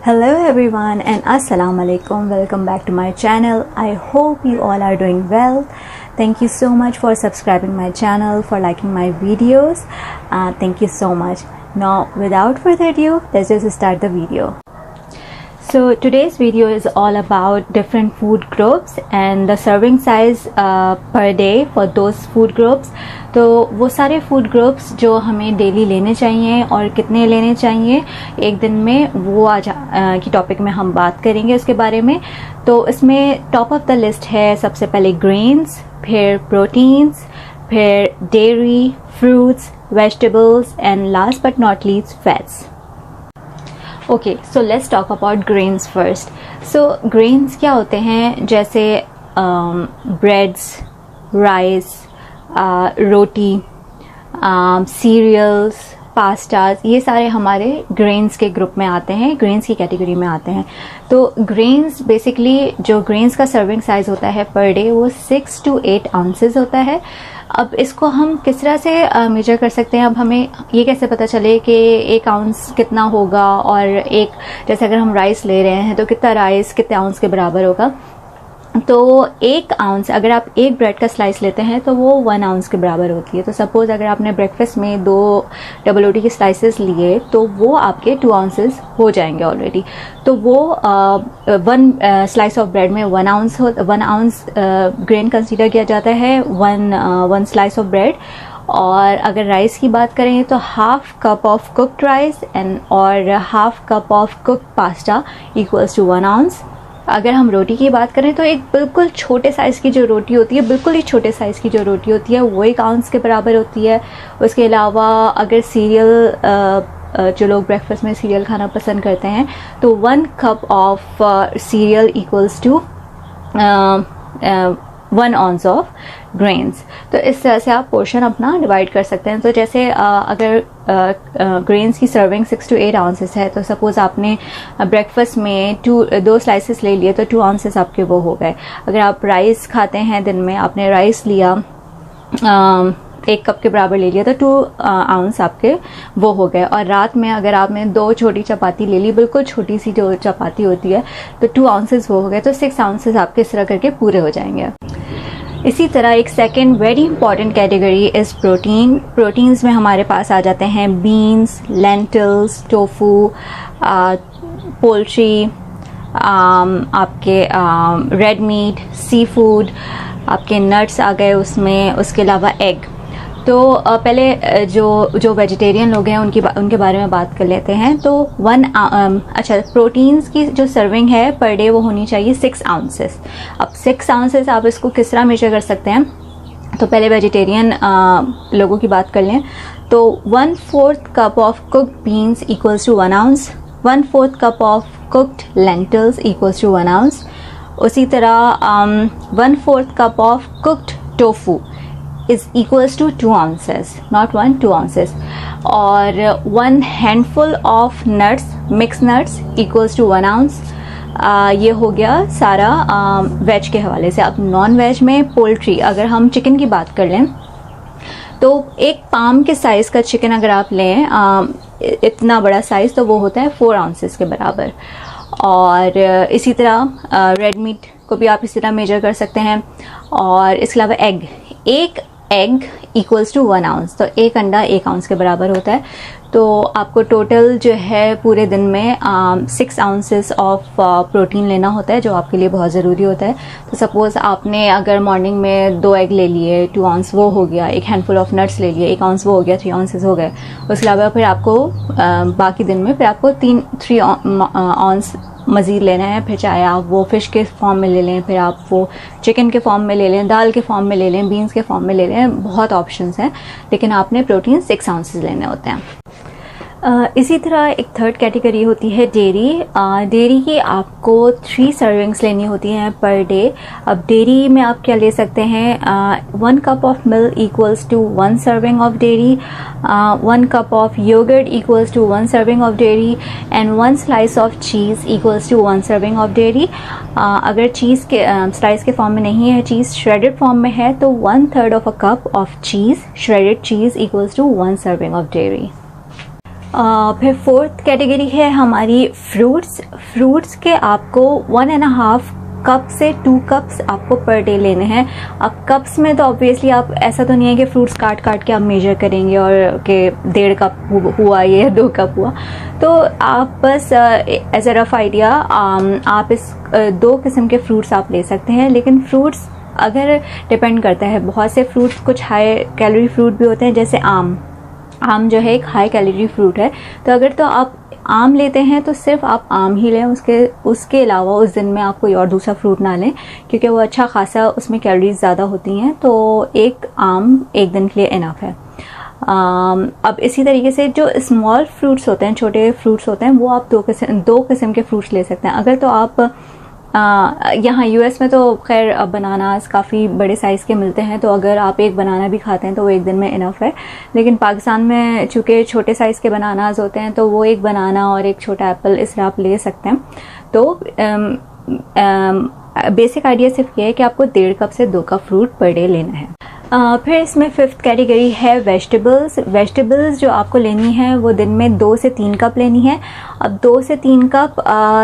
Hello everyone and assalamu alaikum. Welcome back to my channel. I hope you all are doing well. Thank you so much for subscribing my channel, for liking my videos. Thank you so much. Now without further ado, let's just start the video. So today's video is all about different food groups and the serving size per day for those food groups. तो वो सारे food groups जो हमें daily लेने चाहिए और कितने लेने चाहिए एक दिन में, वो आज की टॉपिक में हम बात करेंगे उसके बारे में. तो इसमें टॉप ऑफ द लिस्ट है सबसे पहले ग्रेन्स, फिर प्रोटीन्स, फिर dairy, fruits, vegetables and last but not least fats. Okay, so let's talk about grains first. So grains क्या होते हैं? जैसे ब्रेड्स, राइस, रोटी, सीरियल्स, पास्ताज, ये सारे हमारे ग्रेन्स के ग्रुप में आते हैं, ग्रेन्स की कैटेगरी में आते हैं. तो ग्रेन्स बेसिकली, जो ग्रेन्स का सर्विंग साइज होता है पर डे, वो 6 to 8 आउंसेस होता है. अब इसको हम किस तरह से मेजर कर सकते हैं? अब हमें ये कैसे पता चले कि 1 आउंस कितना होगा, और एक जैसे अगर हम राइस ले रहे हैं तो कितना राइस कितने आउंस के बराबर होगा? तो 1 आउंस, अगर आप एक ब्रेड का स्लाइस लेते हैं तो वो 1 आउंस के बराबर होती है. तो सपोज अगर आपने ब्रेकफास्ट में 2 डबल रोटी के स्लाइसेस लिए तो वो आपके 2 आउंसेस हो जाएंगे ऑलरेडी. तो वो 1 स्लाइस ऑफ ब्रेड में 1 आउंस ग्रेन कंसीडर किया जाता है, 1 स्लाइस ऑफ ब्रेड. और अगर राइस की बात करें तो half cup of cooked rice और half cup of cooked pasta equals to 1 ounce. अगर हम रोटी की बात करें तो एक बिल्कुल छोटे साइज़ की जो रोटी होती है, बिल्कुल ही छोटे साइज़ की जो रोटी होती है, वो 1 आउंस के बराबर होती है. उसके अलावा अगर सीरियल, जो लोग ब्रेकफास्ट में सीरियल खाना पसंद करते हैं, तो 1 cup of cereal equals to 1 ounce of grains. तो इस तरह से आप पोर्शन अपना डिवाइड कर सकते हैं. तो जैसे अगर ग्रेन्स की सर्विंग 6 to 8 आउंसेस है, तो सपोज आपने ब्रेकफास्ट में 2 स्लाइसेस ले लिए तो 2 आउंसेस आपके वो हो गए. अगर आप राइस खाते हैं दिन में, आपने राइस लिया 1 कप के बराबर ले लिया तो 2 आउंस आपके वो हो गए. और रात में अगर आपने 2 छोटी चपाती ले ली, बिल्कुल छोटी सी जो चपाती होती है, तो 2 आउंसेस वो हो गए. तो 6 आउंसेस आपके इस तरह करके पूरे हो जाएंगे. इसी तरह एक second very important category is protein. Proteins में हमारे पास आ जाते हैं बीन्स, लेंटिल्स, टोफू, पोल्ट्री, आपके रेड मीट, सी फूड, आपके नट्स आ गए उसमें. उसके अलावा एग. तो पहले जो वेजिटेरियन लोग हैं उनके बारे में बात कर लेते हैं. तो प्रोटीन्स की जो सर्विंग है पर डे वो होनी चाहिए 6 आउंसेस. अब 6 आउंसेस आप इसको किस तरह मेजर कर सकते हैं? तो पहले वेजिटेरियन लोगों की बात कर लें तो 1/4 cup of cooked beans equals to 1 ounce, 1/4 cup of cooked lentils equals to 1 ounce. उसी तरह 1/4 cup of cooked tofu is equals to 2 ounces, not 1, 2 ounces. और 1 handful of nuts, mixed nuts equals to 1 ounce. ये हो गया सारा veg के हवाले से. अब नॉन वेज में पोल्ट्री, अगर हम चिकन की बात कर लें तो 1 पाम के साइज़ का चिकन अगर आप लें, इतना बड़ा साइज़, तो वो होता है 4 आउंसेस के बराबर. और इसी तरह रेड मीट को भी आप इसी तरह मेजर कर सकते हैं. और इसके अलावा egg, 1 egg equals to 1 ounce. तो 1 अंडा 1 आउंस के बराबर होता है. तो आपको टोटल जो है पूरे दिन में 6 आउंसेस ऑफ प्रोटीन लेना होता है, जो आपके लिए बहुत ज़रूरी होता है. तो सपोज़ आपने अगर मॉर्निंग में 2 एग ले लिए, 2 आउंस वो हो गया. 1 हैंडफुल ऑफ नट्स ले लिए, 1 आउंस वो हो गया, 3 आउंसेस हो गए. उसके अलावा फिर आपको बाकी दिन में फिर आपको 3 आउंस मज़ीद लेना है. फिर चाहे आप वो फ़िश के फॉर्म में ले लें, फिर आप वो चिकन के फॉर्म में ले लें, दाल के फॉर्म में ले लें, बीन्स के फॉर्म में ले लें, बहुत ऑप्शंस हैं. लेकिन आपने प्रोटीन 6 आउंसेस लेने होते हैं. इसी तरह एक थर्ड कैटेगरी होती है डेयरी. डेयरी की आपको 3 सर्विंग्स लेनी होती हैं पर डे. अब डेयरी में आप क्या ले सकते हैं? 1 cup of milk equals to 1 serving of dairy, 1 cup of yogurt equals to 1 serving of dairy, and 1 slice of cheese equals to 1 serving of dairy. अगर चीज़ के स्लाइस के फॉर्म में नहीं है, चीज़ श्रेडेड फॉर्म में है, तो 1/3 of a cup of cheese, shredded cheese equals to 1 serving of dairy. फिर फोर्थ कैटेगरी है हमारी फ्रूट्स के आपको 1.5 कप से 2 कप्स आपको पर डे लेने हैं। अब कप्स में तो ऑब्वियसली आप ऐसा तो नहीं है कि फ्रूट्स काट के आप मेजर करेंगे और कि 1.5 कप हुआ ये 2 कप हुआ, तो आप बस एज अ रफ आइडिया आप इस 2 किस्म के फ्रूट्स आप ले सकते हैं। लेकिन फ्रूट्स अगर डिपेंड करता है, बहुत से फ्रूट्स कुछ हाई कैलोरी फ्रूट भी होते हैं, जैसे आम जो है एक हाई कैलोरी फ्रूट है, तो अगर तो आप आम लेते हैं तो सिर्फ आप आम ही लें, उसके अलावा उस दिन में आप कोई और दूसरा फ्रूट ना लें, क्योंकि वो अच्छा खासा उसमें कैलोरीज ज़्यादा होती हैं। तो एक आम एक दिन के लिए इनफ है। अब इसी तरीके से जो स्मॉल फ्रूट्स होते हैं, छोटे फ्रूट्स होते हैं, वो आप 2 किस्म के फ्रूट्स ले सकते हैं। अगर तो आप यहाँ यूएस में तो खैर बनानास काफ़ी बड़े साइज़ के मिलते हैं, तो अगर आप एक बनाना भी खाते हैं तो वो एक दिन में इनफ है। लेकिन पाकिस्तान में चूँकि छोटे साइज़ के बनानास होते हैं, तो वो एक बनाना और एक छोटा एप्पल इस तरह आप ले सकते हैं। तो बेसिक आइडिया सिर्फ ये है कि आपको 1.5 कप से 2 कप फ्रूट पर डे लेना है। फिर इसमें 5th कैटेगरी है वेजिटेबल्स जो आपको लेनी है वो दिन में 2 से 3 कप लेनी है। अब 2 से 3 कप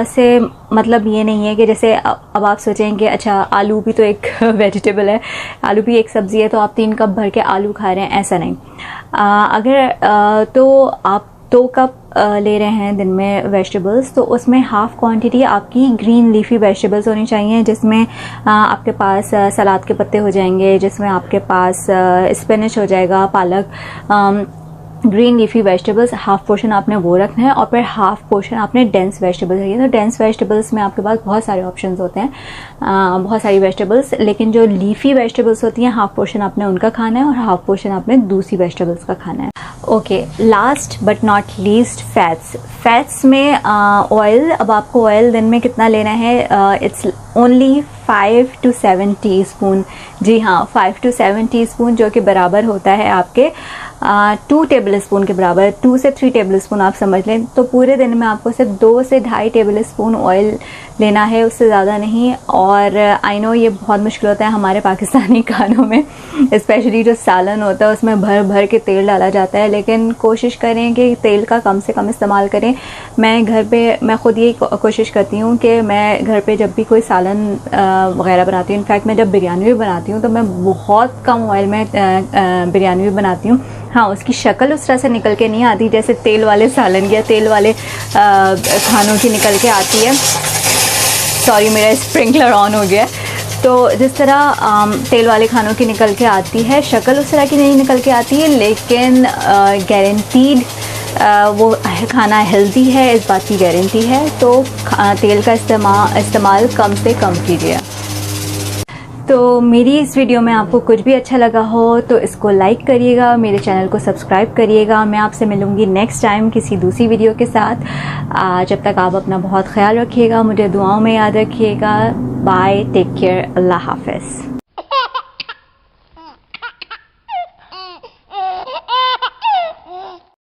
से मतलब ये नहीं है कि जैसे अब आप सोचेंगे अच्छा आलू भी तो एक वेजिटेबल है, आलू भी एक सब्ज़ी है, तो आप 3 कप भर के आलू खा रहे हैं, ऐसा नहीं। अगर तो आप 2 कप ले रहे हैं दिन में वेजिटेबल्स, तो उसमें हाफ क्वांटिटी आपकी ग्रीन लीफी वेजिटेबल्स होनी चाहिए, जिसमें आपके पास सलाद के पत्ते हो जाएंगे, जिसमें आपके पास स्पिनच हो जाएगा, पालक, green leafy vegetables half portion आपने वो रखना है। और फिर हाफ पोर्शन आपने डेंस वेजिटेबल्स रखी है। तो डेंस वेजिटेबल्स में आपके पास बहुत सारे ऑप्शंस होते हैं, बहुत सारी वेजिटेबल्स, लेकिन जो लीफी वेजिटेबल्स होती हैं हाफ पोर्शन आपने उनका खाना है और हाफ पोर्शन आपने दूसरी वेजिटेबल्स का खाना है। Okay, last but not least fats में ऑयल। अब आपको ऑयल दिन में कितना लेना है? It's only 5 to 7 teaspoon. जी हाँ, 5 to 7 टीस्पून, जो कि बराबर होता है आपके 2 टेबल स्पून के बराबर। 2 से 3 टेबल स्पून आप समझ लें। तो पूरे दिन में आपको सिर्फ 2 से 2.5 टेबल स्पून ऑयल लेना है, उससे ज़्यादा नहीं। और आई नो ये बहुत मुश्किल होता है हमारे पाकिस्तानी खानों में, स्पेशली जो सालन होता है उसमें भर भर के तेल डाला जाता है, लेकिन कोशिश करें कि तेल का कम से कम इस्तेमाल करें। मैं खुद ये कोशिश करती हूँ कि मैं घर पे जब भी कोई सालन वगैरह बनाती हूँ, इनफैक्ट मैं जब बिरयानी भी बनाती हूँ तो मैं बहुत कम ऑयल में बिरयानी भी बनाती हूँ। हाँ, उसकी शक्ल उस तरह से निकल के नहीं आती जैसे तेल वाले सालन या तेल वाले खानों की निकल के आती है। सॉरी, मेरा स्प्रिंकलर ऑन हो गया। तो जिस तरह तेल वाले खानों की निकल के आती है, शक्ल उस तरह की नहीं निकल के आती है, लेकिन गारंटीड वो खाना हेल्दी है, इस बात की गारंटी है। तो तेल का इस्तेमाल कम से कम कीजिए। तो मेरी इस वीडियो में आपको कुछ भी अच्छा लगा हो तो इसको लाइक करिएगा, मेरे चैनल को सब्सक्राइब करिएगा। मैं आपसे मिलूँगी नेक्स्ट टाइम किसी दूसरी वीडियो के साथ। जब तक आप अपना बहुत ख्याल रखिएगा, मुझे दुआओं में याद रखिएगा। बाय, टेक केयर, अल्लाह हाफ़िज़।